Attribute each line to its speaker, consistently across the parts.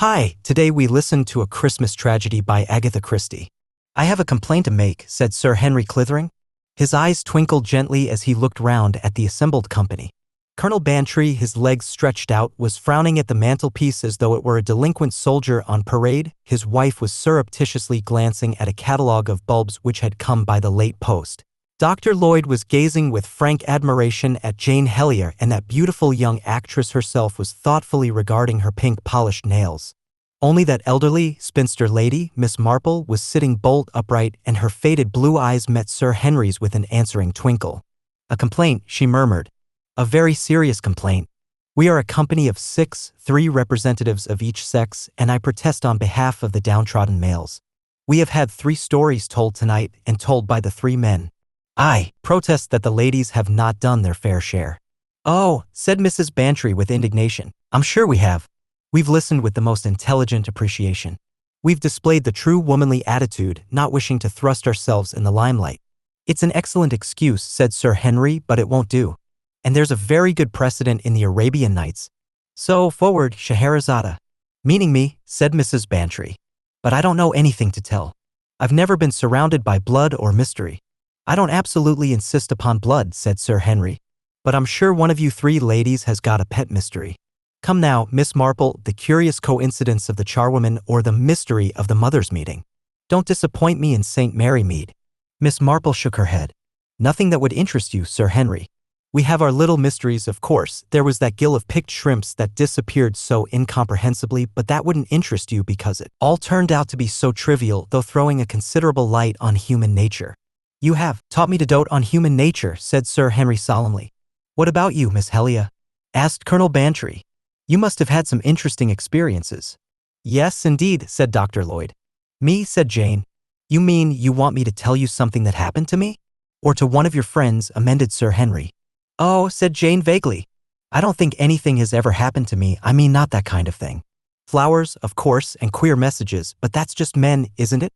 Speaker 1: Hi, today we listened to A Christmas Tragedy by Agatha Christie. I have a complaint to make, said Sir Henry Clithering. His eyes twinkled gently as he looked round at the assembled company. Colonel Bantry, his legs stretched out, was frowning at the mantelpiece as though it were a delinquent soldier on parade. His wife was surreptitiously glancing at a catalogue of bulbs which had come by the late post. Dr. Lloyd was gazing with frank admiration at Jane Hellier, and that beautiful young actress herself was thoughtfully regarding her pink-polished nails. Only that elderly, spinster lady, Miss Marple, was sitting bolt upright, and her faded blue eyes met Sir Henry's with an answering twinkle. "A complaint," she murmured. "A very serious complaint. We are a company of 6, 3 representatives of each sex, and I protest on behalf of the downtrodden males. We have had 3 stories told tonight, and told by the 3 men. I protest that the ladies have not done their fair share." "Oh," said Mrs. Bantry with indignation, "I'm sure we have. We've listened with the most intelligent appreciation. We've displayed the true womanly attitude, not wishing to thrust ourselves in the limelight." "It's an excellent excuse," said Sir Henry, "but it won't do. And there's a very good precedent in the Arabian Nights. So forward, Scheherazade." "Meaning me," said Mrs. Bantry. "But I don't know anything to tell. I've never been surrounded by blood or mystery." "I don't absolutely insist upon blood," said Sir Henry. "But I'm sure one of you 3 ladies has got a pet mystery. Come now, Miss Marple, the curious coincidence of the charwoman or the mystery of the mothers' meeting. Don't disappoint me in St. Mary Mead." Miss Marple shook her head. "Nothing that would interest you, Sir Henry. We have our little mysteries, of course. There was that gill of picked shrimps that disappeared so incomprehensibly, but that wouldn't interest you because it all turned out to be so trivial, though throwing a considerable light on human nature." "You have taught me to dote on human nature," said Sir Henry solemnly. "What about you, Miss Hellier?" asked Colonel Bantry. "You must have had some interesting experiences." "Yes, indeed," said Dr. Lloyd. "Me?" said Jane. "You mean you want me to tell you something that happened to me? Or to one of your friends," amended Sir Henry. "Oh," said Jane vaguely. "I don't think anything has ever happened to me. I mean, not that kind of thing. Flowers, of course, and queer messages, but that's just men, isn't it?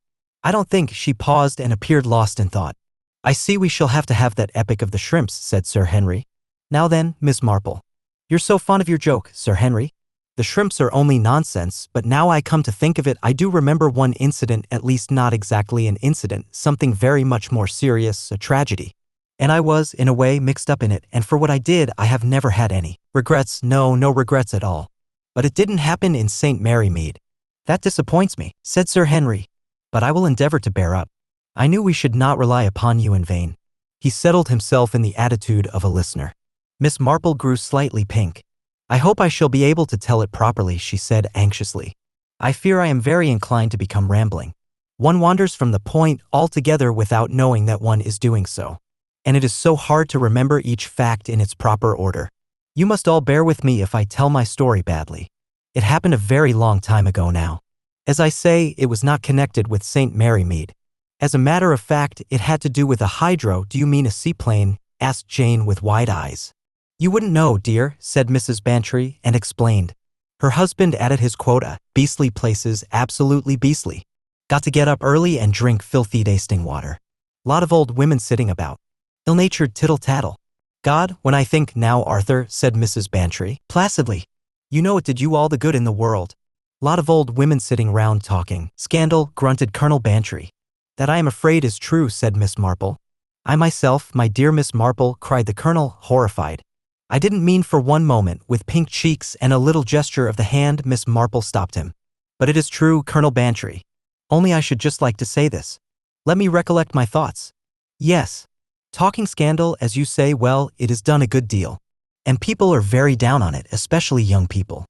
Speaker 1: I don't think." She paused and appeared lost in thought. "I see we shall have to have that epic of the shrimps," said Sir Henry. "Now then, Miss Marple. You're so fond of your joke, Sir Henry. The shrimps are only nonsense, but now I come to think of it, I do remember one incident, at least not exactly an incident, something very much more serious, a tragedy. And I was, in a way, mixed up in it, and for what I did, I have never had any regrets. No regrets at all. But it didn't happen in St. Mary Mead." "That disappoints me," said Sir Henry. "But I will endeavor to bear up. I knew we should not rely upon you in vain." He settled himself in the attitude of a listener. Miss Marple grew slightly pink. "I hope I shall be able to tell it properly," she said anxiously. "I fear I am very inclined to become rambling. One wanders from the point altogether without knowing that one is doing so. And it is so hard to remember each fact in its proper order. You must all bear with me if I tell my story badly. It happened a very long time ago now. As I say, it was not connected with St. Mary Mead. As a matter of fact, it had to do with a hydro." "Do you mean a seaplane?" asked Jane with wide eyes. "You wouldn't know, dear," said Mrs. Bantry, and explained. Her husband added his quota. "Beastly places, absolutely beastly. Got to get up early and drink filthy tasting water. Lot of old women sitting about. Ill-natured tittle-tattle." "God, when I think now, Arthur," said Mrs. Bantry placidly. "You know it did you all the good in the world. Lot of old women sitting round talking." "Scandal," grunted Colonel Bantry. "That I am afraid is true," said Miss Marple. "I myself, my dear Miss Marple," cried the Colonel, horrified. "I didn't mean for one moment," with pink cheeks and a little gesture of the hand. Miss Marple stopped him. "But it is true, Colonel Bantry. Only I should just like to say this. Let me recollect my thoughts. Yes. Talking scandal, as you say, well, it is done a good deal. And people are very down on it, especially young people.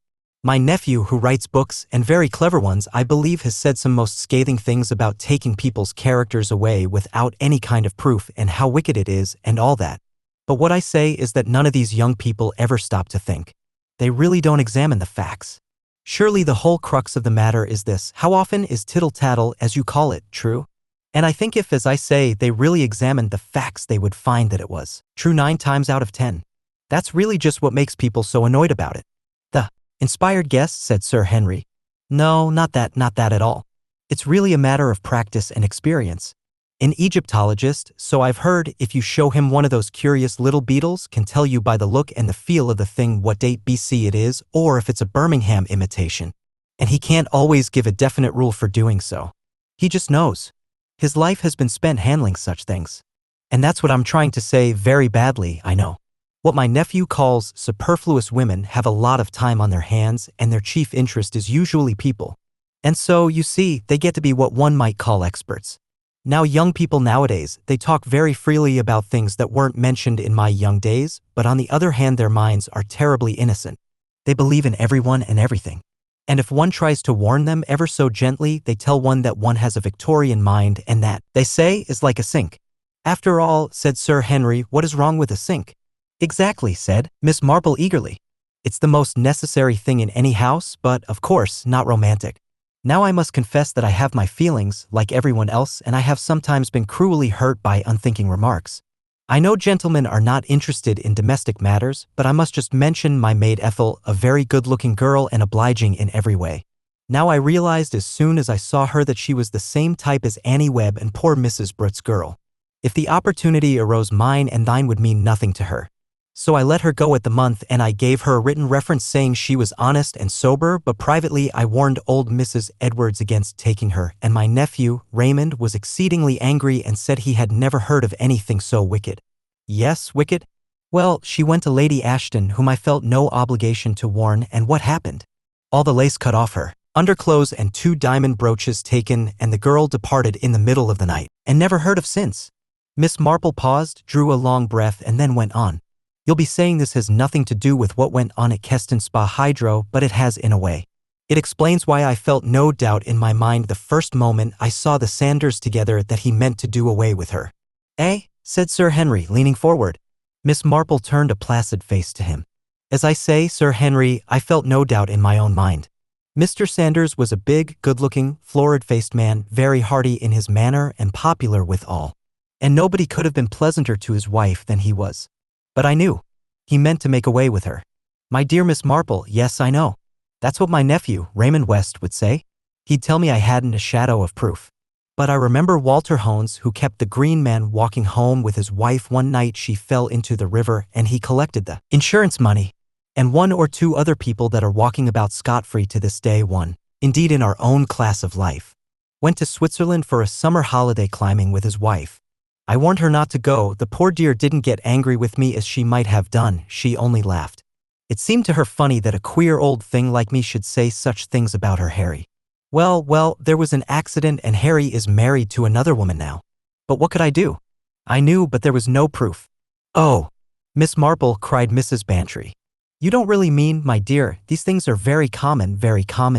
Speaker 1: My nephew, who writes books, and very clever ones, I believe, has said some most scathing things about taking people's characters away without any kind of proof, and how wicked it is, and all that. But what I say is that none of these young people ever stop to think. They really don't examine the facts. Surely the whole crux of the matter is this: how often is tittle-tattle, as you call it, true? And I think if, as I say, they really examined the facts, they would find that it was true 9 times out of 10. That's really just what makes people so annoyed about it." "The inspired guess," said Sir Henry. "No, not that at all. It's really a matter of practice and experience. An Egyptologist, so I've heard, if you show him one of those curious little beetles, can tell you by the look and the feel of the thing what date BC it is, or if it's a Birmingham imitation. And he can't always give a definite rule for doing so. He just knows. His life has been spent handling such things. And that's what I'm trying to say very badly, I know. What my nephew calls superfluous women have a lot of time on their hands, and their chief interest is usually people. And so, you see, they get to be what one might call experts. Now young people nowadays, they talk very freely about things that weren't mentioned in my young days, but on the other hand their minds are terribly innocent. They believe in everyone and everything. And if one tries to warn them ever so gently, they tell one that one has a Victorian mind and that, they say, is like a sink. After all, said Sir Henry, what is wrong with a sink? Exactly, said Miss Marple eagerly. It's the most necessary thing in any house, but, of course, not romantic. Now I must confess that I have my feelings, like everyone else, and I have sometimes been cruelly hurt by unthinking remarks. I know gentlemen are not interested in domestic matters, but I must just mention my maid Ethel, a very good-looking girl and obliging in every way. Now I realized as soon as I saw her that she was the same type as Annie Webb and poor Mrs. Brutt's girl. If the opportunity arose, mine and thine would mean nothing to her. So I let her go at the month, and I gave her a written reference saying she was honest and sober, but privately I warned old Mrs. Edwards against taking her, and my nephew, Raymond, was exceedingly angry and said he had never heard of anything so wicked. Yes, wicked? Well, she went to Lady Ashton, whom I felt no obligation to warn, and what happened? All the lace cut off her, underclothes and 2 diamond brooches taken, and the girl departed in the middle of the night, and never heard of since. Miss Marple paused, drew a long breath, and then went on. You'll be saying this has nothing to do with what went on at Keston Spa Hydro, but it has in a way. It explains why I felt no doubt in my mind the first moment I saw the Sanders together that he meant to do away with her. Eh? Said Sir Henry, leaning forward. Miss Marple turned a placid face to him. As I say, Sir Henry, I felt no doubt in my own mind. Mr. Sanders was a big, good-looking, florid-faced man, very hearty in his manner and popular with all. And nobody could have been pleasanter to his wife than he was. But I knew. He meant to make away with her. My dear Miss Marple, yes, I know. That's what my nephew, Raymond West, would say. He'd tell me I hadn't a shadow of proof. But I remember Walter Hones, who kept the Green Man, walking home with his wife one night. She fell into the river, and he collected the insurance money. And 1 or 2 other people that are walking about scot-free to this day, one, indeed in our own class of life, went to Switzerland for a summer holiday climbing with his wife. I warned her not to go. The poor dear didn't get angry with me as she might have done, she only laughed. It seemed to her funny that a queer old thing like me should say such things about her Harry. Well, there was an accident and Harry is married to another woman now. But what could I do? I knew, but there was no proof. Oh, Miss Marple, cried Mrs. Bantry. You don't really mean, my dear, these things are very common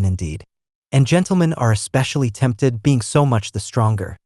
Speaker 1: indeed. And gentlemen are especially tempted, being so much the stronger.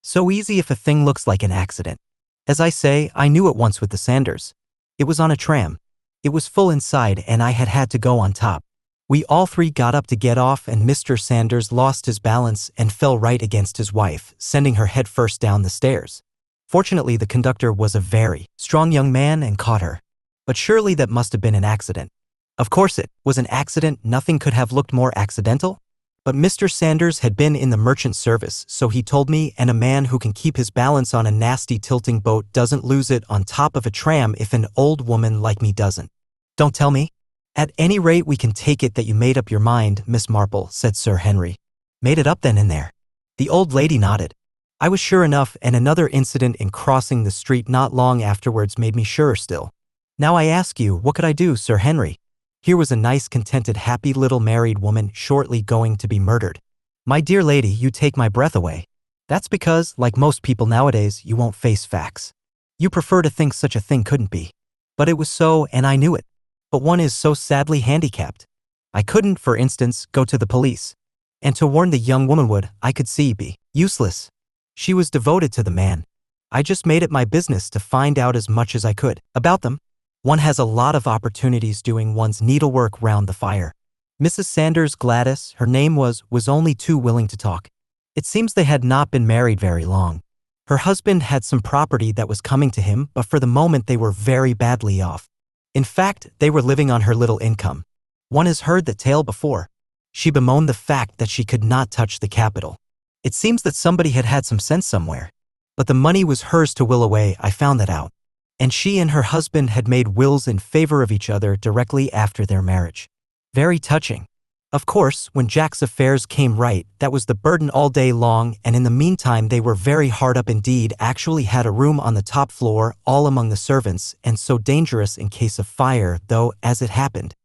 Speaker 1: So easy if a thing looks like an accident. As I say, I knew it once with the Sanders. It was on a tram. It was full inside and I had to go on top. We all 3 got up to get off and Mr. Sanders lost his balance and fell right against his wife, sending her head first down the stairs. Fortunately, the conductor was a very strong young man and caught her. But surely that must have been an accident. Of course it was an accident, nothing could have looked more accidental. But Mr. Sanders had been in the merchant service, so he told me, and a man who can keep his balance on a nasty tilting boat doesn't lose it on top of a tram if an old woman like me doesn't. Don't tell me. At any rate, we can take it that you made up your mind, Miss Marple, said Sir Henry. Made it up then and there. The old lady nodded. I was sure enough, and another incident in crossing the street not long afterwards made me surer still. Now I ask you, what could I do, Sir Henry? Here was a nice, contented, happy little married woman shortly going to be murdered. My dear lady, you take my breath away. That's because, like most people nowadays, you won't face facts. You prefer to think such a thing couldn't be. But it was so, and I knew it. But one is so sadly handicapped. I couldn't, for instance, go to the police. And to warn the young woman would, I could see, be useless. She was devoted to the man. I just made it my business to find out as much as I could about them. One has a lot of opportunities doing one's needlework round the fire. Mrs. Sanders, Gladys, her name was only too willing to talk. It seems they had not been married very long. Her husband had some property that was coming to him, but for the moment they were very badly off. In fact, they were living on her little income. One has heard the tale before. She bemoaned the fact that she could not touch the capital. It seems that somebody had had some sense somewhere. But the money was hers to will away, I found that out. And she and her husband had made wills in favor of each other directly after their marriage. Very touching. Of course, when Jack's affairs came right, that was the burden all day long, and in the meantime they were very hard up indeed, actually had a room on the top floor, all among the servants, and so dangerous in case of fire, though, as it happened,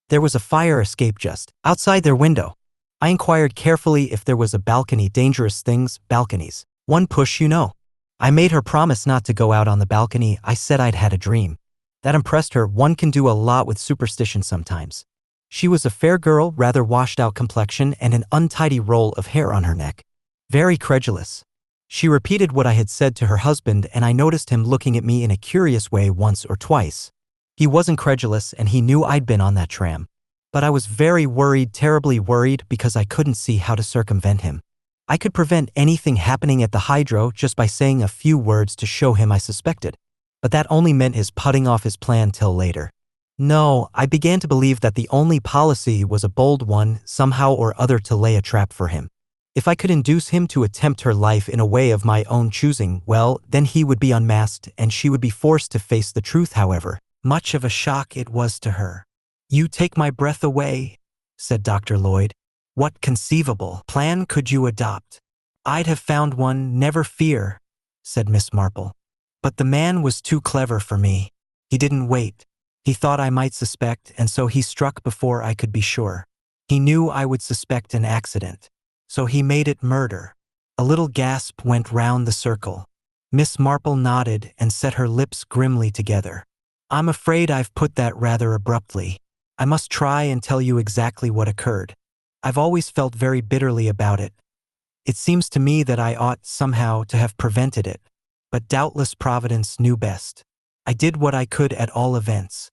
Speaker 1: there was a fire escape just outside their window. I inquired carefully if there was a balcony. Dangerous things, balconies. One push, you know. I made her promise not to go out on the balcony. I said I'd had a dream. That impressed her. One can do a lot with superstition sometimes. She was a fair girl, rather washed-out complexion and an untidy roll of hair on her neck. Very credulous. She repeated what I had said to her husband, and I noticed him looking at me in a curious way once or twice. He wasn't credulous, and he knew I'd been on that tram. But I was very worried, terribly worried, because I couldn't see how to circumvent him. I could prevent anything happening at the hydro just by saying a few words to show him I suspected. But that only meant his putting off his plan till later. No, I began to believe that the only policy was a bold one, somehow or other to lay a trap for him. If I could induce him to attempt her life in a way of my own choosing, well, then he would be unmasked and she would be forced to face the truth. However, much of a shock it was to her. "You take my breath away," said Dr. Lloyd. "What conceivable plan could you adopt?" "I'd have found one, never fear," said Miss Marple. "But the man was too clever for me. He didn't wait. He thought I might suspect, and so he struck before I could be sure. He knew I would suspect an accident. So he made it murder." A little gasp went round the circle. Miss Marple nodded and set her lips grimly together. "I'm afraid I've put that rather abruptly. I must try and tell you exactly what occurred. I've always felt very bitterly about it. It seems to me that I ought, somehow, to have prevented it. But doubtless Providence knew best. I did what I could at all events.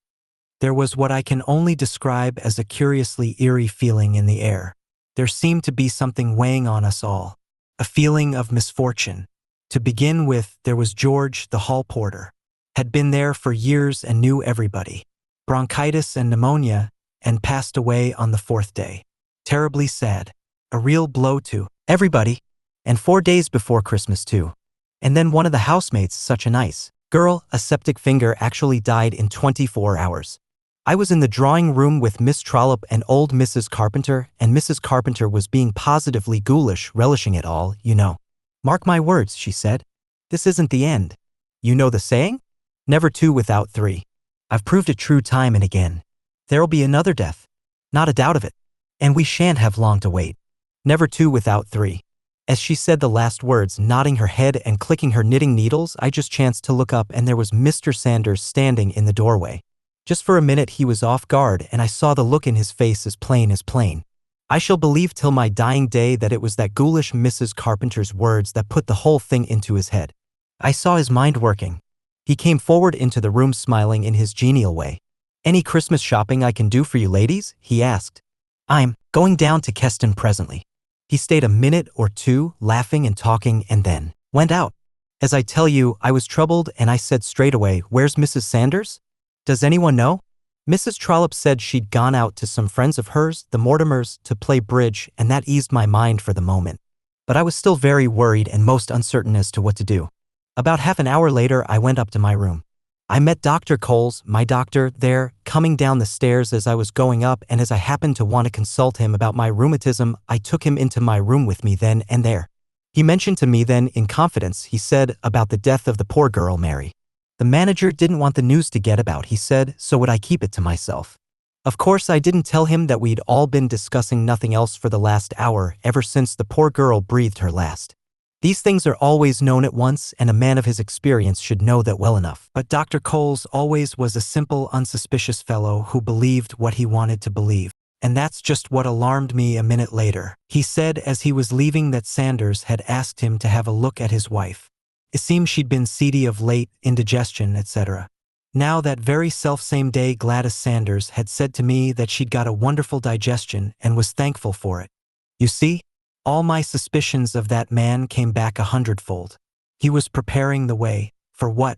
Speaker 1: There was what I can only describe as a curiously eerie feeling in the air. There seemed to be something weighing on us all. A feeling of misfortune. To begin with, there was George, the hall porter. Had been there for years and knew everybody. Bronchitis and pneumonia, and passed away on the 4th day. Terribly sad. A real blow to everybody. And 4 days before Christmas, too. And then one of the housemates, such a nice girl, a septic finger, actually died in 24 hours. I was in the drawing room with Miss Trollope and old Mrs. Carpenter, and Mrs. Carpenter was being positively ghoulish, relishing it all, you know. "Mark my words," she said. "This isn't the end. You know the saying? Never two without three. I've proved it true time and again. There'll be another death. Not a doubt of it. And we shan't have long to wait. Never two without three." As she said the last words, nodding her head and clicking her knitting needles, I just chanced to look up and there was Mr. Sanders standing in the doorway. Just for a minute he was off guard and I saw the look in his face as plain as plain. I shall believe till my dying day that it was that ghoulish Mrs. Carpenter's words that put the whole thing into his head. I saw his mind working. He came forward into the room smiling in his genial way. "Any Christmas shopping I can do for you ladies?" he asked. "I'm going down to Keston presently." He stayed a minute or two, laughing and talking, and then went out. As I tell you, I was troubled and I said straight away, "Where's Mrs. Sanders? Does anyone know?" Mrs. Trollope said she'd gone out to some friends of hers, the Mortimers, to play bridge, and that eased my mind for the moment. But I was still very worried and most uncertain as to what to do. About half an hour later, I went up to my room. I met Dr. Coles, my doctor, there, coming down the stairs as I was going up, and as I happened to want to consult him about my rheumatism, I took him into my room with me then and there. He mentioned to me then, in confidence, he said, about the death of the poor girl Mary. The manager didn't want the news to get about, he said, so would I keep it to myself. Of course, I didn't tell him that we'd all been discussing nothing else for the last hour, ever since the poor girl breathed her last. These things are always known at once, and a man of his experience should know that well enough. But Dr. Coles always was a simple, unsuspicious fellow who believed what he wanted to believe. And that's just what alarmed me a minute later. He said as he was leaving that Sanders had asked him to have a look at his wife. It seemed she'd been seedy of late, indigestion, etc. Now that very self-same day Gladys Sanders had said to me that she'd got a wonderful digestion and was thankful for it. You see, all my suspicions of that man came back 100-fold. He was preparing the way. For what?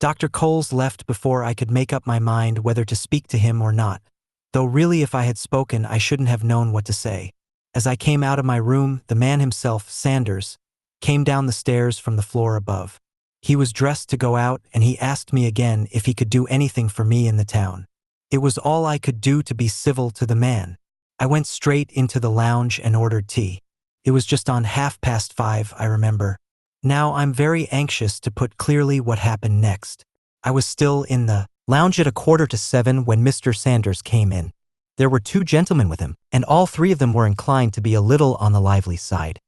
Speaker 1: Dr. Coles left before I could make up my mind whether to speak to him or not. Though really if I had spoken I shouldn't have known what to say. As I came out of my room, the man himself, Sanders, came down the stairs from the floor above. He was dressed to go out, and he asked me again if he could do anything for me in the town. It was all I could do to be civil to the man. I went straight into the lounge and ordered tea. It was just on 5:30, I remember. Now I'm very anxious to put clearly what happened next. I was still in the lounge at 6:45 when Mr. Sanders came in. There were 2 gentlemen with him, and all 3 of them were inclined to be a little on the lively side.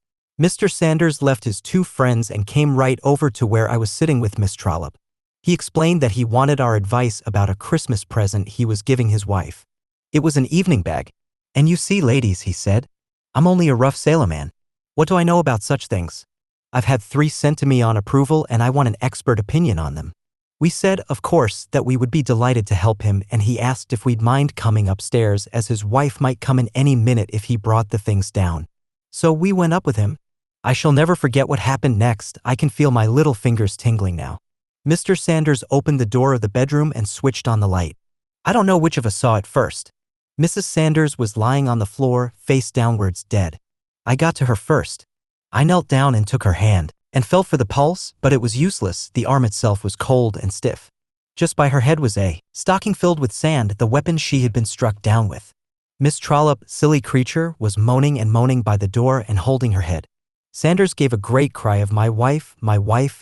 Speaker 1: Mr. Sanders left his 2 friends and came right over to where I was sitting with Miss Trollope. He explained that he wanted our advice about a Christmas present he was giving his wife. It was an evening bag. And you see, ladies, he said, I'm only a rough sailorman. What do I know about such things? I've had 3 sent to me on approval and I want an expert opinion on them. We said, of course, that we would be delighted to help him, and he asked if we'd mind coming upstairs as his wife might come in any minute if he brought the things down. So we went up with him. I shall never forget what happened next. I can feel my little fingers tingling now. Mr. Sanders opened the door of the bedroom and switched on the light. I don't know which of us saw it first. Mrs. Sanders was lying on the floor, face downwards, dead. I got to her first. I knelt down and took her hand, and felt for the pulse, but it was useless. The arm itself was cold and stiff. Just by her head was a stocking filled with sand, the weapon she had been struck down with. Miss Trollope, silly creature, was moaning and moaning by the door and holding her head. Sanders gave a great cry of my wife,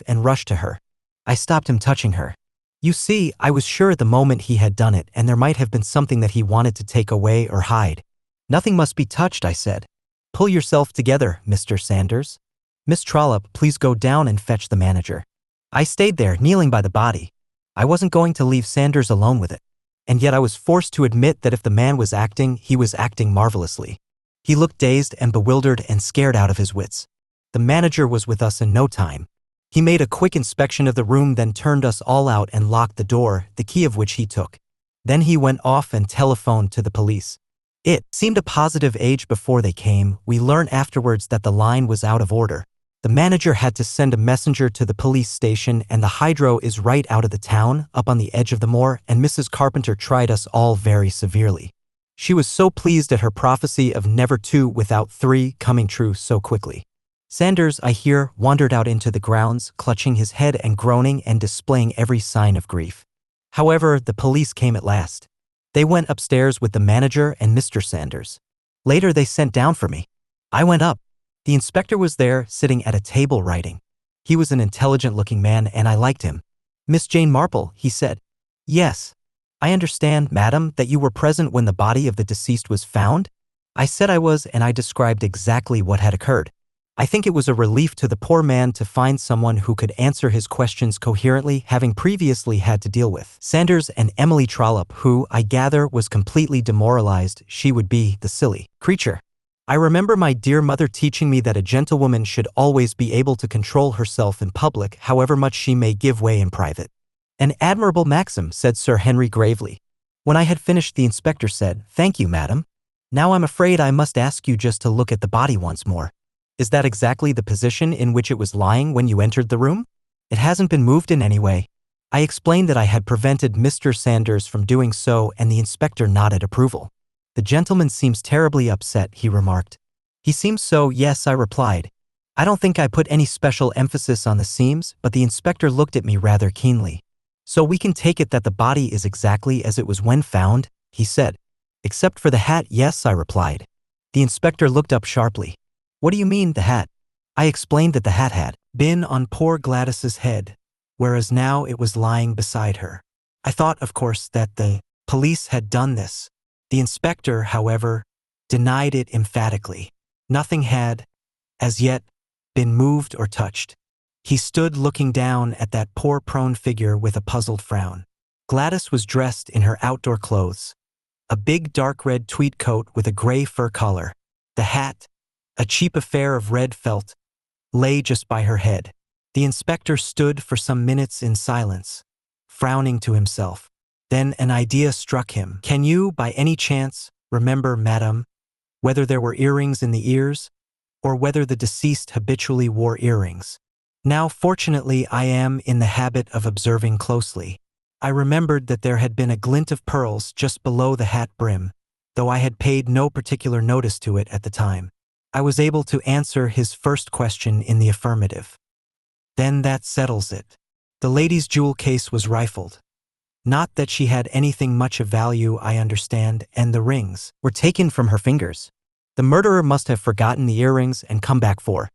Speaker 1: and rushed to her. I stopped him touching her. You see, I was sure at the moment he had done it, and there might have been something that he wanted to take away or hide. Nothing must be touched, I said. Pull yourself together, Mr. Sanders. Miss Trollope, please go down and fetch the manager. I stayed there, kneeling by the body. I wasn't going to leave Sanders alone with it. And yet I was forced to admit that if the man was acting, he was acting marvelously. He looked dazed and bewildered and scared out of his wits. The manager was with us in no time. He made a quick inspection of the room, then turned us all out and locked the door, the key of which he took. Then he went off and telephoned to the police. It seemed a positive age before they came. We learned afterwards that the line was out of order. The manager had to send a messenger to the police station, and the hydro is right out of the town, up on the edge of the moor, and Mrs. Carpenter tried us all very severely. She was so pleased at her prophecy of never 2 without 3 coming true so quickly. Sanders, I hear, wandered out into the grounds, clutching his head and groaning and displaying every sign of grief. However, the police came at last. They went upstairs with the manager and Mr. Sanders. Later they sent down for me. I went up. The inspector was there, sitting at a table writing. He was an intelligent-looking man, and I liked him. Miss Jane Marple, he said. Yes. I understand, madam, that you were present when the body of the deceased was found? I said I was, and I described exactly what had occurred. I think it was a relief to the poor man to find someone who could answer his questions coherently, having previously had to deal with Sanders and Emily Trollope, who, I gather, was completely demoralized. She would be the silly creature. I remember my dear mother teaching me that a gentlewoman should always be able to control herself in public, however much she may give way in private. An admirable maxim, said Sir Henry gravely. When I had finished, the inspector said, Thank you, madam. Now I'm afraid I must ask you just to look at the body once more. Is that exactly the position in which it was lying when you entered the room? It hasn't been moved in any way. I explained that I had prevented Mr. Sanders from doing so, and the inspector nodded approval. The gentleman seems terribly upset, he remarked. He seems so, yes, I replied. I don't think I put any special emphasis on the seams, but the inspector looked at me rather keenly. So we can take it that the body is exactly as it was when found, he said. Except for the hat, yes, I replied. The inspector looked up sharply. What do you mean, the hat? I explained that the hat had been on poor Gladys's head, whereas now it was lying beside her. I thought, of course, that the police had done this. The inspector, however, denied it emphatically. Nothing had, as yet, been moved or touched. He stood looking down at that poor prone figure with a puzzled frown. Gladys was dressed in her outdoor clothes, a big dark red tweed coat with a gray fur collar. The hat, a cheap affair of red felt, lay just by her head. The inspector stood for some minutes in silence, frowning to himself. Then an idea struck him. Can you, by any chance, remember, madam, whether there were earrings in the ears, or whether the deceased habitually wore earrings? Now, fortunately, I am in the habit of observing closely. I remembered that there had been a glint of pearls just below the hat brim, though I had paid no particular notice to it at the time. I was able to answer his first question in the affirmative. Then that settles it. The lady's jewel case was rifled. Not that she had anything much of value, I understand, and the rings were taken from her fingers. The murderer must have forgotten the earrings and come back for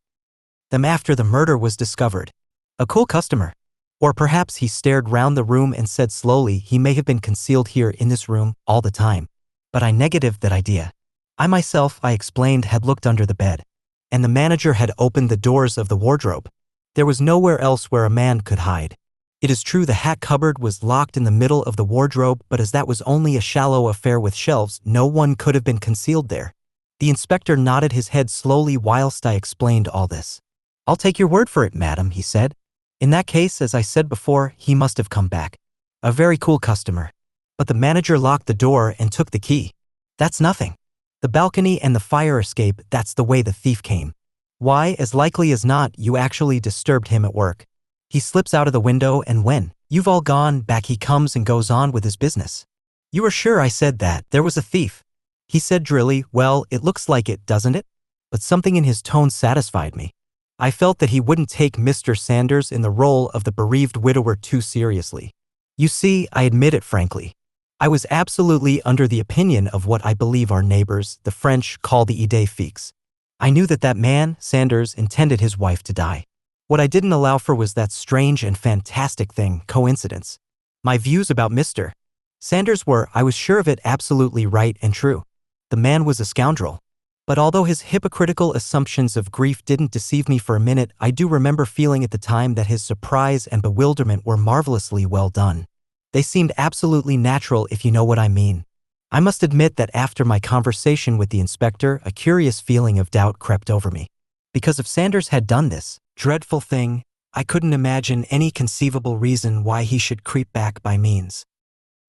Speaker 1: them after the murder was discovered. A cool customer. Or perhaps he stared round the room and said slowly he may have been concealed here in this room all the time. But I negatived that idea. I myself, I explained, had looked under the bed. And the manager had opened the doors of the wardrobe. There was nowhere else where a man could hide. It is true the hat cupboard was locked in the middle of the wardrobe, but as that was only a shallow affair with shelves, no one could have been concealed there. The inspector nodded his head slowly whilst I explained all this. "I'll take your word for it, madam," he said. "In that case, as I said before, he must have come back. A very cool customer. But the manager locked the door and took the key. That's nothing. The balcony and the fire escape, that's the way the thief came. Why, as likely as not, you actually disturbed him at work. He slips out of the window, and when you've all gone back, he comes and goes on with his business." "You are sure," I said, "that there was a thief?" He said drily, "Well, it looks like it, doesn't it?" But something in his tone satisfied me. I felt that he wouldn't take Mr. Sanders in the role of the bereaved widower too seriously. You see, I admit it frankly. I was absolutely under the opinion of what I believe our neighbors, the French, call the idée fixe. I knew that that man, Sanders, intended his wife to die. What I didn't allow for was that strange and fantastic thing, coincidence. My views about Mr. Sanders were, I was sure of it, absolutely right and true. The man was a scoundrel. But although his hypocritical assumptions of grief didn't deceive me for a minute, I do remember feeling at the time that his surprise and bewilderment were marvelously well done. They seemed absolutely natural, if you know what I mean. I must admit that after my conversation with the inspector, a curious feeling of doubt crept over me. Because if Sanders had done this dreadful thing, I couldn't imagine any conceivable reason why he should creep back by means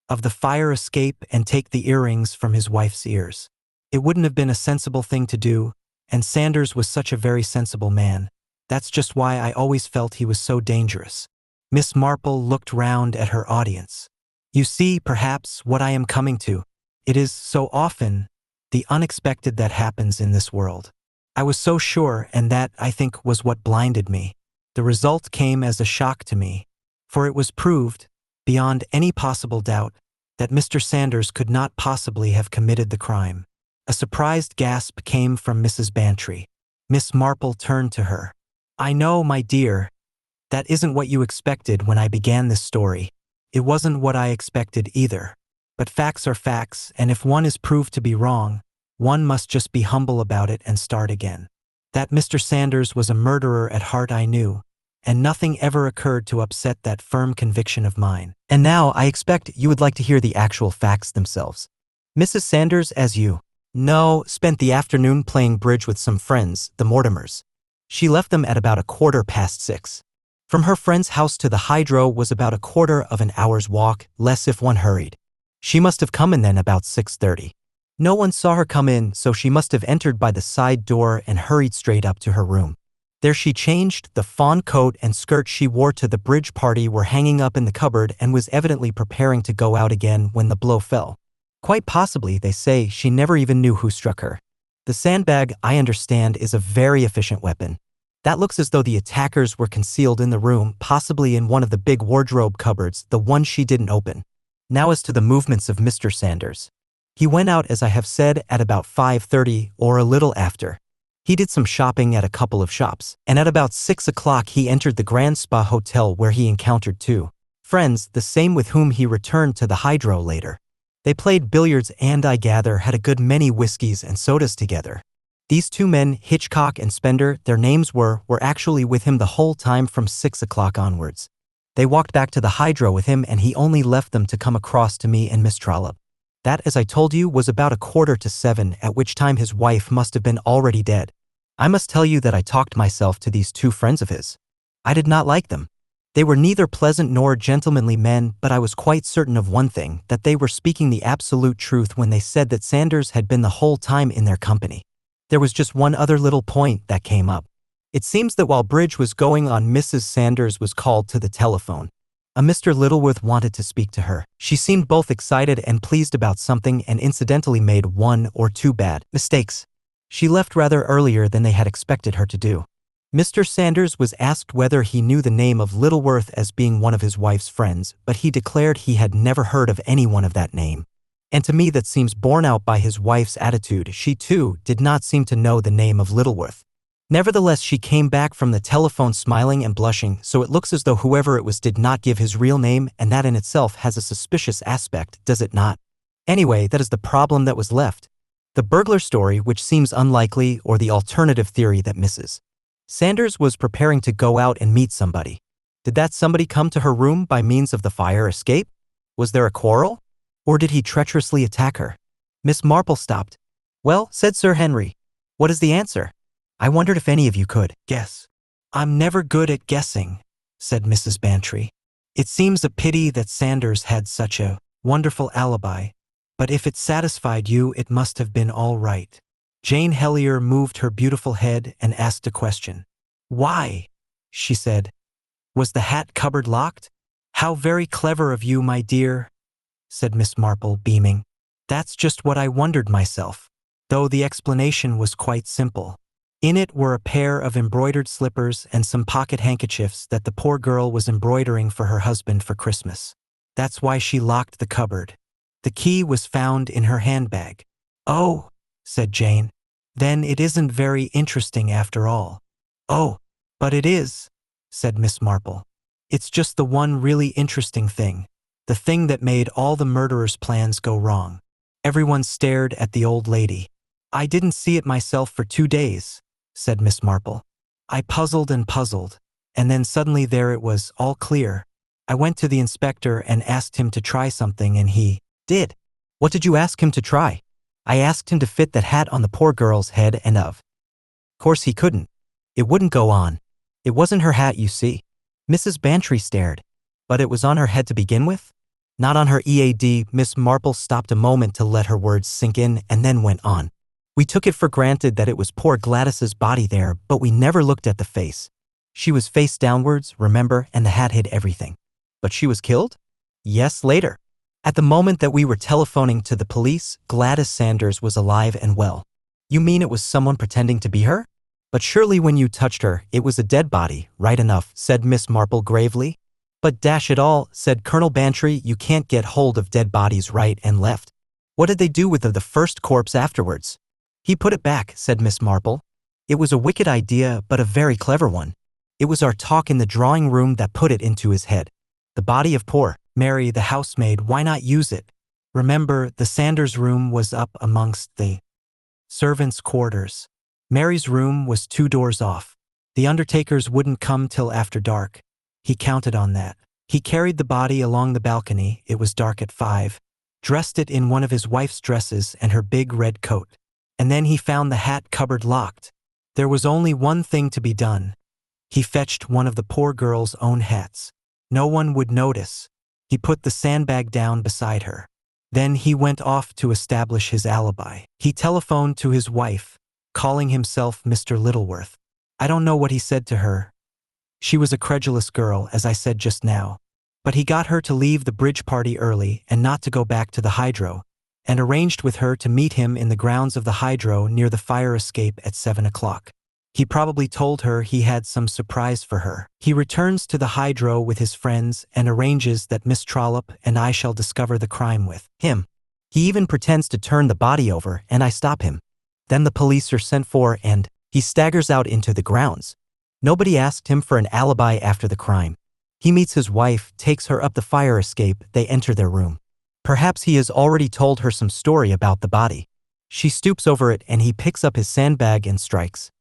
Speaker 1: of the fire escape and take the earrings from his wife's ears. It wouldn't have been a sensible thing to do, and Sanders was such a very sensible man. That's just why I always felt he was so dangerous. Miss Marple looked round at her audience. You see, perhaps, what I am coming to. It is, so often, the unexpected that happens in this world. I was so sure, and that, I think, was what blinded me. The result came as a shock to me, for it was proved, beyond any possible doubt, that Mr. Sanders could not possibly have committed the crime. A surprised gasp came from Mrs. Bantry. Miss Marple turned to her. "I know, my dear, that isn't what you expected when I began this story. It wasn't what I expected either. But facts are facts, and if one is proved to be wrong, one must just be humble about it and start again. That Mr. Sanders was a murderer at heart I knew, and nothing ever occurred to upset that firm conviction of mine. And now I expect you would like to hear the actual facts themselves. Mrs. Sanders, as you know, spent the afternoon playing bridge with some friends, the Mortimers. She left them at about 6:15. From her friend's house to the hydro was about 1/4 of an hour's walk, less if one hurried. She must have come in then about 6:30. No one saw her come in, so she must have entered by the side door and hurried straight up to her room. There she changed. The fawn coat and skirt she wore to the bridge party were hanging up in the cupboard and was evidently preparing to go out again when the blow fell. Quite possibly, they say, she never even knew who struck her. The sandbag, I understand, is a very efficient weapon. That looks as though the attackers were concealed in the room, possibly in one of the big wardrobe cupboards, the one she didn't open. Now as to the movements of Mr. Sanders. He went out, as I have said, at about 5:30 or a little after. He did some shopping at a couple of shops, and at about 6 o'clock he entered the Grand Spa Hotel, where he encountered two friends, the same with whom he returned to the hydro later. They played billiards and, I gather, had a good many whiskeys and sodas together. These two men, Hitchcock and Spender, their names were actually with him the whole time from 6 o'clock onwards. They walked back to the hydro with him, and he only left them to come across to me and Miss Trollope. That, as I told you, was about 6:45, at which time his wife must have been already dead. I must tell you that I talked myself to these two friends of his. I did not like them. They were neither pleasant nor gentlemanly men, but I was quite certain of one thing, that they were speaking the absolute truth when they said that Sanders had been the whole time in their company. There was just one other little point that came up. It seems that while bridge was going on, Mrs. Sanders was called to the telephone. A Mr. Littleworth wanted to speak to her. She seemed both excited and pleased about something, and incidentally made 1 or 2 bad mistakes. She left rather earlier than they had expected her to do. Mr. Sanders was asked whether he knew the name of Littleworth as being one of his wife's friends, but he declared he had never heard of anyone of that name. And to me that seems borne out by his wife's attitude. She too did not seem to know the name of Littleworth. Nevertheless, she came back from the telephone smiling and blushing, so it looks as though whoever it was did not give his real name, and that in itself has a suspicious aspect, does it not? Anyway, that is the problem that was left. The burglar story, which seems unlikely, or the alternative theory that Mrs. Sanders was preparing to go out and meet somebody. Did that somebody come to her room by means of the fire escape? Was there a quarrel? Or did he treacherously attack her? Miss Marple stopped. "Well," said Sir Henry, "what is the answer? I wondered if any of you could guess." "I'm never good at guessing," said Mrs. Bantry. "It seems a pity that Sanders had such a wonderful alibi, but if it satisfied you, it must have been all right." Jane Hellier moved her beautiful head and asked a question. "Why?" she said. "Was the hat cupboard locked?" "How very clever of you, my dear," said Miss Marple, beaming. "That's just what I wondered myself, though the explanation was quite simple. In it were a pair of embroidered slippers and some pocket handkerchiefs that the poor girl was embroidering for her husband for Christmas. That's why she locked the cupboard. The key was found in her handbag." "Oh," said Jane. "Then it isn't very interesting after all." "Oh, but it is," said Miss Marple. "It's just the one really interesting thing, the thing that made all the murderer's plans go wrong." Everyone stared at the old lady. "I didn't see it myself for 2 days," said Miss Marple. "I puzzled and puzzled, and then suddenly there it was, all clear. I went to the inspector and asked him to try something, and he did." "What did you ask him to try?" "I asked him to fit that hat on the poor girl's head, and of course he couldn't. It wouldn't go on. It wasn't her hat, you see." Mrs. Bantry stared. "But it was on her head to begin with?" "Not on her EAD." Miss Marple stopped a moment to let her words sink in and then went on. "We took it for granted that it was poor Gladys's body there, but we never looked at the face. She was face downwards, remember, and the hat hid everything." "But she was killed?" "Yes, later. At the moment that we were telephoning to the police, Gladys Sanders was alive and well." "You mean it was someone pretending to be her? But surely when you touched her, it was a dead body, right enough," said Miss Marple gravely. "But dash it all," said Colonel Bantry, "you can't get hold of dead bodies right and left. What did they do with the first corpse afterwards?" "He put it back," said Miss Marple. "It was a wicked idea, but a very clever one. It was our talk in the drawing room that put it into his head. The body of poor Mary, the housemaid, why not use it? Remember, the Sanders room was up amongst the servants' quarters. Mary's room was 2 doors off. The undertakers wouldn't come till after dark. He counted on that. He carried the body along the balcony, it was dark at 5, dressed it in one of his wife's dresses and her big red coat. And then he found the hat cupboard locked. There was only one thing to be done. He fetched one of the poor girl's own hats. No one would notice. He put the sandbag down beside her. Then he went off to establish his alibi. He telephoned to his wife, calling himself Mr. Littleworth. I don't know what he said to her. She was a credulous girl, as I said just now. But he got her to leave the bridge party early and not to go back to the hydro, and arranged with her to meet him in the grounds of the hydro near the fire escape at 7 o'clock. He probably told her he had some surprise for her. He returns to the hydro with his friends and arranges that Miss Trollope and I shall discover the crime with him. He even pretends to turn the body over, and I stop him. Then the police are sent for and he staggers out into the grounds. Nobody asked him for an alibi after the crime. He meets his wife, takes her up the fire escape, they enter their room. Perhaps he has already told her some story about the body. She stoops over it and he picks up his sandbag and strikes.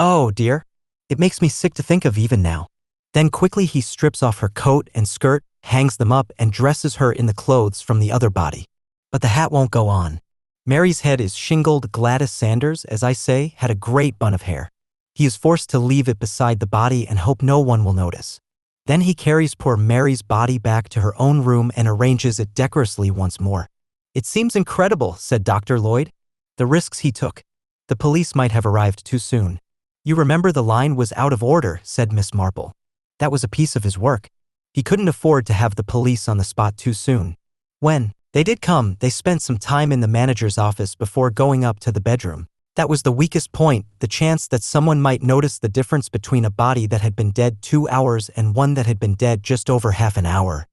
Speaker 1: Oh dear, it makes me sick to think of even now. Then quickly he strips off her coat and skirt, hangs them up and dresses her in the clothes from the other body. But the hat won't go on. Mary's head is shingled. Gladys Sanders, as I say, had a great bun of hair. He is forced to leave it beside the body and hope no one will notice. Then he carries poor Mary's body back to her own room and arranges it decorously once more. It seems incredible, said Dr. Lloyd. The risks he took. The police might have arrived too soon. You remember the line was out of order, said Miss Marple. That was a piece of his work. He couldn't afford to have the police on the spot too soon. When they did come, they spent some time in the manager's office before going up to the bedroom. That was the weakest point, the chance that someone might notice the difference between a body that had been dead 2 hours and one that had been dead just over half an hour.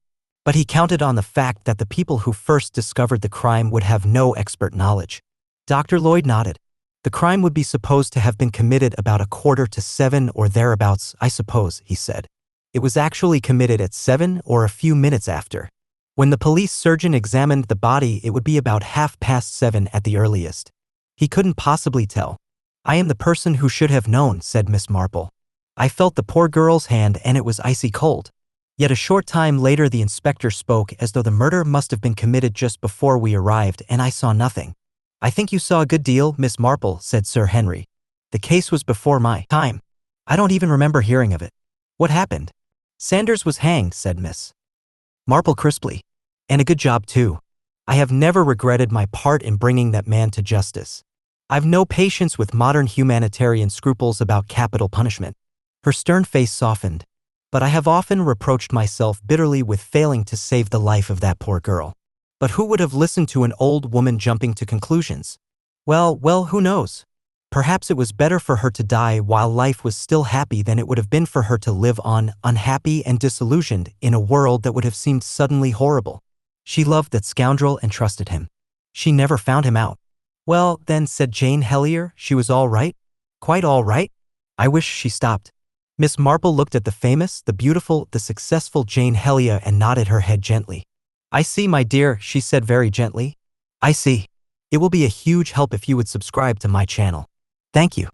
Speaker 1: But he counted on the fact that the people who first discovered the crime would have no expert knowledge. Dr. Lloyd nodded. The crime would be supposed to have been committed about 6:45 or thereabouts, I suppose, he said. It was actually committed at 7 or a few minutes after. When the police surgeon examined the body, it would be about 7:30 at the earliest. He couldn't possibly tell. I am the person who should have known, said Miss Marple. I felt the poor girl's hand and it was icy cold. Yet a short time later the inspector spoke as though the murder must have been committed just before we arrived, and I saw nothing. I think you saw a good deal, Miss Marple, said Sir Henry. The case was before my time. I don't even remember hearing of it. What happened? Sanders was hanged, said Miss Marple crisply. And a good job too. I have never regretted my part in bringing that man to justice. I've no patience with modern humanitarian scruples about capital punishment. Her stern face softened. But I have often reproached myself bitterly with failing to save the life of that poor girl. But who would have listened to an old woman jumping to conclusions? Well, who knows? Perhaps it was better for her to die while life was still happy than it would have been for her to live on, unhappy and disillusioned, in a world that would have seemed suddenly horrible. She loved that scoundrel and trusted him. She never found him out. Well, then, said Jane Hellier, she was all right? Quite all right? I wish she stopped. Miss Marple looked at the famous, the beautiful, the successful Jane Hellier and nodded her head gently. I see, my dear, she said very gently. I see. It will be a huge help if you would subscribe to my channel. Thank you.